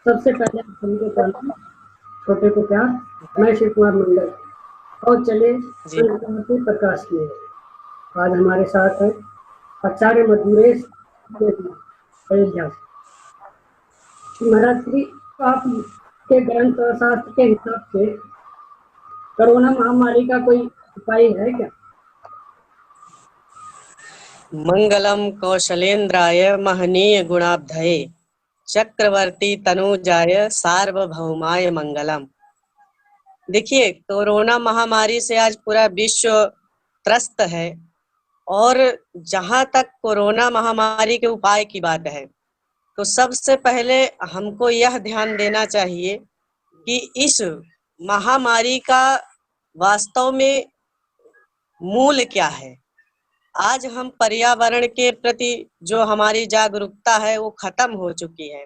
सबसे पहले सभी को प्रणाम, छोटे को प्यार। मैं शिव कुमार मंडल और चले जी के प्रकाश किए। आज हमारे साथ है आचार्य मधुरेश अयोध्या से। महाराज श्री, आप के ग्रंथ और शास्त्र के हिसाब से कोरोना महामारी का कोई उपाय है क्या? मंगलम कौशलेंद्राय महनीय गुणाब्धये चक्रवर्ती तनुजाय सार्वभौमाय मंगलम। देखिए, कोरोना महामारी से आज पूरा विश्व त्रस्त है और जहां तक कोरोना महामारी के उपाय की बात है तो सबसे पहले हमको यह ध्यान देना चाहिए कि इस महामारी का वास्तव में मूल क्या है। आज हम पर्यावरण के प्रति जो हमारी जागरूकता है वो खत्म हो चुकी है।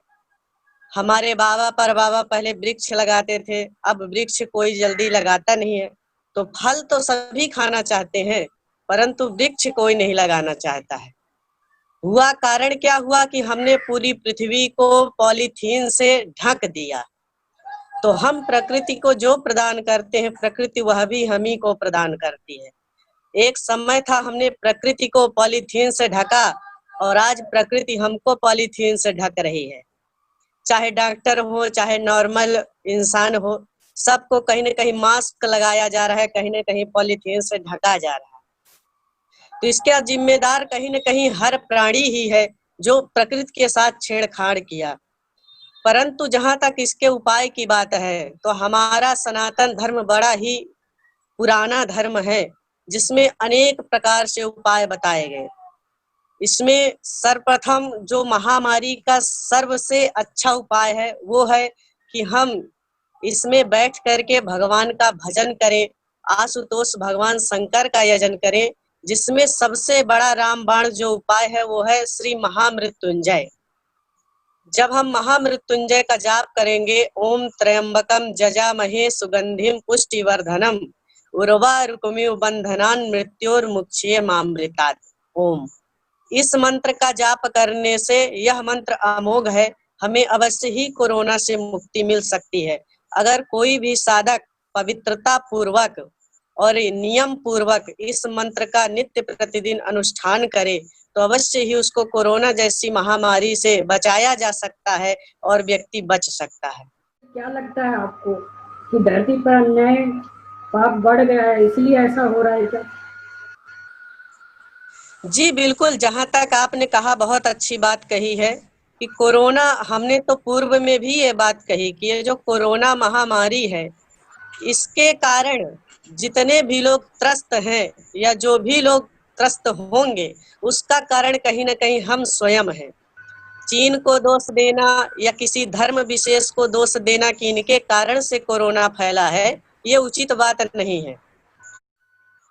हमारे बाबा परबाबा पहले वृक्ष लगाते थे, अब वृक्ष कोई जल्दी लगाता नहीं है। तो फल तो सभी खाना चाहते हैं परंतु वृक्ष कोई नहीं लगाना चाहता है। हुआ कारण क्या हुआ कि हमने पूरी पृथ्वी को पॉलीथीन से ढक दिया। तो हम प्रकृति को जो प्रदान करते हैं प्रकृति वह भी हम ही को प्रदान करती है। एक समय था हमने प्रकृति को पॉलीथीन से ढका और आज प्रकृति हमको पॉलीथीन से ढक रही है। चाहे डॉक्टर हो चाहे नॉर्मल इंसान हो, सबको कहीं न कहीं मास्क लगाया जा रहा है, कहीं न कहीं पॉलीथीन से ढका जा रहा है। तो इसका जिम्मेदार कहीं न कहीं हर प्राणी ही है जो प्रकृति के साथ छेड़छाड़ किया। परंतु जहां तक इसके उपाय की बात है तो हमारा सनातन धर्म बड़ा ही पुराना धर्म है जिसमें अनेक प्रकार से उपाय बताए गए। इसमें सर्वप्रथम जो महामारी का सबसे अच्छा उपाय है वो है कि हम इसमें बैठ करके भगवान का भजन करें, आशुतोष भगवान शंकर का यजन करें, जिसमें सबसे बड़ा रामबाण जो उपाय है वो है श्री महामृत्युंजय। जब हम महामृत्युंजय का जाप करेंगे, ओम त्र्यंबकम जजामहे सुगंधिम पुष्टिवर्धनम उर्वारुकमिव बंधनान मृत्योर्मुक्षीय मामृतात्। ओम, इस मंत्र का जाप करने से यह मंत्र अमोघ है, हमें अवश्य ही कोरोना से मुक्ति मिल सकती है। अगर कोई भी साधक पवित्रता पूर्वक और नियम पूर्वक इस मंत्र का नित्य प्रतिदिन अनुष्ठान करे तो अवश्य ही उसको कोरोना जैसी महामारी से बचाया जा सकता है और व्यक्ति बच सकता है। क्या लगता है आपको कि धरती पर अन्याय पाप बढ़ गया है, इसलिए ऐसा हो रहा है क्या? जी बिल्कुल, जहां तक आपने कहा बहुत अच्छी बात कही है कि कोरोना, हमने तो पूर्व में भी ये बात कही कि ये जो कोरोना महामारी है इसके कारण जितने भी लोग त्रस्त हैं या जो भी लोग त्रस्त होंगे उसका कारण कहीं ना कहीं हम स्वयं हैं। चीन को दोष देना या किसी धर्म विशेष को दोष देना कि इनके कारण से कोरोना फैला है, ये उचित बात नहीं है।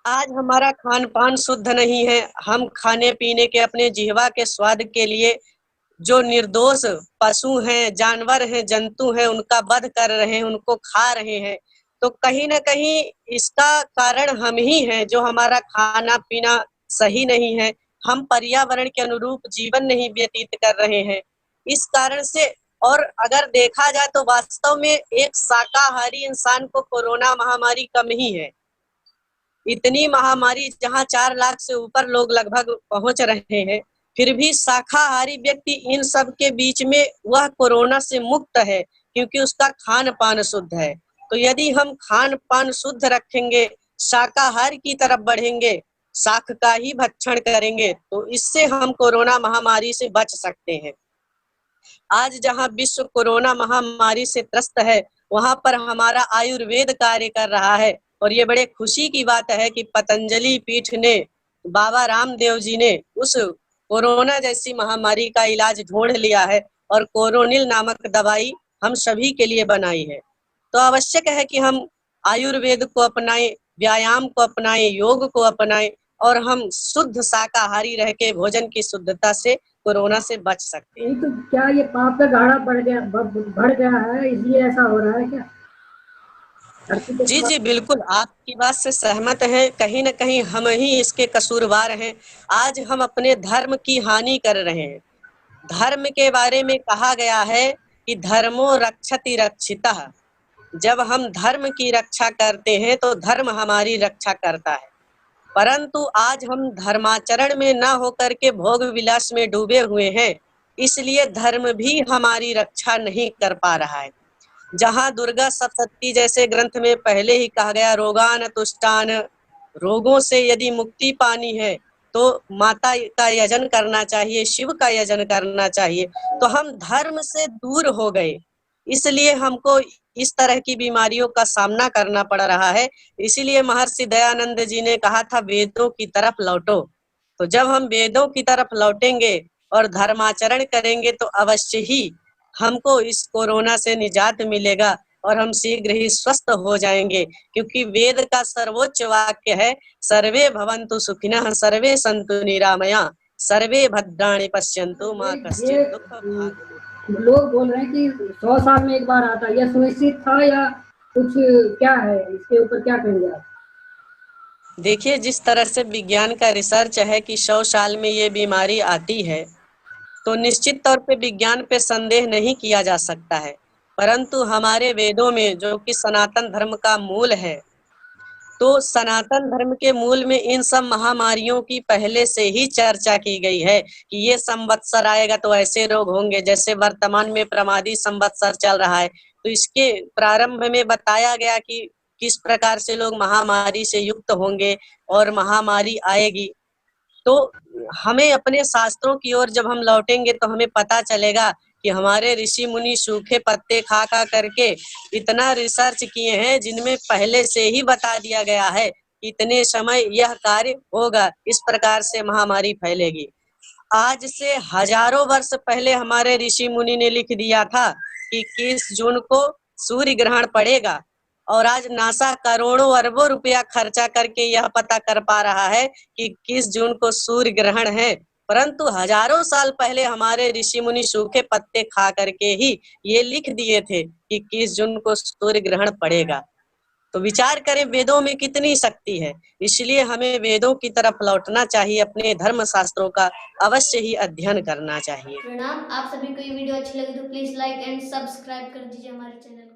आज हमारा खान पान शुद्ध नहीं है, हम खाने पीने के अपने जिह्वा के स्वाद के लिए जो निर्दोष पशु हैं, जानवर हैं, जंतु हैं, उनका वध कर रहे हैं, उनको खा रहे हैं। तो कहीं ना कहीं इसका कारण हम ही हैं, जो हमारा खाना पीना सही नहीं है, हम पर्यावरण के अनुरूप जीवन नहीं व्यतीत कर रहे हैं इस कारण से। और अगर देखा जाए तो वास्तव में एक शाकाहारी इंसान को कोरोना महामारी कम ही है। इतनी महामारी जहां 4 लाख से ऊपर लोग लगभग पहुंच रहे हैं, फिर भी शाकाहारी व्यक्ति इन सब के बीच में वह कोरोना से मुक्त है क्योंकि उसका खान पान शुद्ध है। तो यदि हम खान पान शुद्ध रखेंगे, शाकाहार की तरफ बढ़ेंगे, शाक का ही भक्षण करेंगे तो इससे हम कोरोना महामारी से बच सकते हैं। आज जहां विश्व कोरोना महामारी से त्रस्त है वहां पर हमारा आयुर्वेद कार्य कर रहा है और ये बड़े खुशी की बात है कि पतंजलि पीठ ने, बाबा रामदेव जी ने उस कोरोना जैसी महामारी का इलाज ढूंढ लिया है और कोरोनिल नामक दवाई हम सभी के लिए बनाई है। तो आवश्यक है कि हम आयुर्वेद को अपनाएं, व्यायाम को अपनाएं, योग को अपनाएं और हम शुद्ध शाकाहारी रह के भोजन की शुद्धता से कोरोना से बच सकते हैं। तो क्या ये पाप का गाढ़ा बढ़ गया है, इसलिए ऐसा हो रहा है क्या? जी जी बिल्कुल, आपकी बात से सहमत हैं। कहीं न कहीं हम ही इसके कसूरवार हैं। आज हम अपने धर्म की हानि कर रहे हैं। धर्म के बारे में कहा गया है कि धर्मो रक्षति रक्षितः। जब हम धर्म की रक्षा करते हैं तो धर्म हमारी रक्षा करता है। परंतु आज हम धर्माचरण में न होकर के भोग विलास में डूबे हुए हैं, इसलिए धर्म भी हमारी रक्षा नहीं कर पा रहा है। जहाँ दुर्गा सप्तशती जैसे ग्रंथ में पहले ही कहा गया, रोगान तुष्टान, रोगों से यदि मुक्ति पानी है तो माता का यजन करना चाहिए, शिव का यजन करना चाहिए। तो हम धर्म से दूर हो गए, इसलिए हमको इस तरह की बीमारियों का सामना करना पड़ रहा है। इसीलिए महर्षि दयानंद जी ने कहा था, वेदों की तरफ लौटो। तो जब हम वेदों की तरफ लौटेंगे और धर्माचरण करेंगे तो अवश्य ही हमको इस कोरोना से निजात मिलेगा और हम शीघ्र ही स्वस्थ हो जाएंगे। क्योंकि वेद का सर्वोच्च वाक्य है, सर्वे भवन्तु सुखिनः सर्वे सन्तु निरामया सर्वे भद्राणि पश्यन्तु माँ ये कश्चित् दुःख भाग्। लोग बोल रहे हैं कि 100 साल में एक बार आता है, यह सुनिश्चित था या कुछ क्या है, इसके ऊपर क्या कहेंगे आप? देखिए, जिस तरह से विज्ञान का रिसर्च है कि 100 साल में ये बीमारी आती है, तो निश्चित तौर पे विज्ञान पे संदेह नहीं किया जा सकता है। परंतु हमारे वेदों में, जो कि सनातन धर्म का मूल है, तो सनातन धर्म के मूल में इन सब महामारियों की पहले से ही चर्चा की गई है कि ये संवत्सर आएगा तो ऐसे रोग होंगे। जैसे वर्तमान में प्रमादी संवत्सर चल रहा है, तो इसके प्रारंभ में बताया गया कि किस प्रकार से लोग महामारी से युक्त होंगे और महामारी आएगी। तो हमें अपने शास्त्रों की ओर जब हम लौटेंगे तो हमें पता चलेगा कि हमारे ऋषि मुनि सूखे पत्ते खा खा करके इतना रिसर्च किए हैं, जिनमें पहले से ही बता दिया गया है कि इतने समय यह कार्य होगा, इस प्रकार से महामारी फैलेगी। आज से हजारों वर्ष पहले हमारे ऋषि मुनि ने लिख दिया था कि 21 जून को सूर्य ग्रहण पड़ेगा, और आज नासा करोड़ों अरबों रुपया खर्चा करके यह पता कर पा रहा है कि 21 जून को सूर्य ग्रहण है। परंतु हजारों साल पहले हमारे ऋषि मुनि सूखे पत्ते खा करके ही ये लिख दिए थे कि 21 जून को सूर्य ग्रहण पड़ेगा। तो विचार करें वेदों में कितनी शक्ति है। इसलिए हमें वेदों की तरफ लौटना चाहिए, अपने धर्म शास्त्रों का अवश्य ही अध्ययन करना चाहिए। प्रणाम। आप सभी को ये वीडियो अच्छी लगी तो प्लीज लाइक एंड सब्सक्राइब कर दीजिए हमारे चैनल को।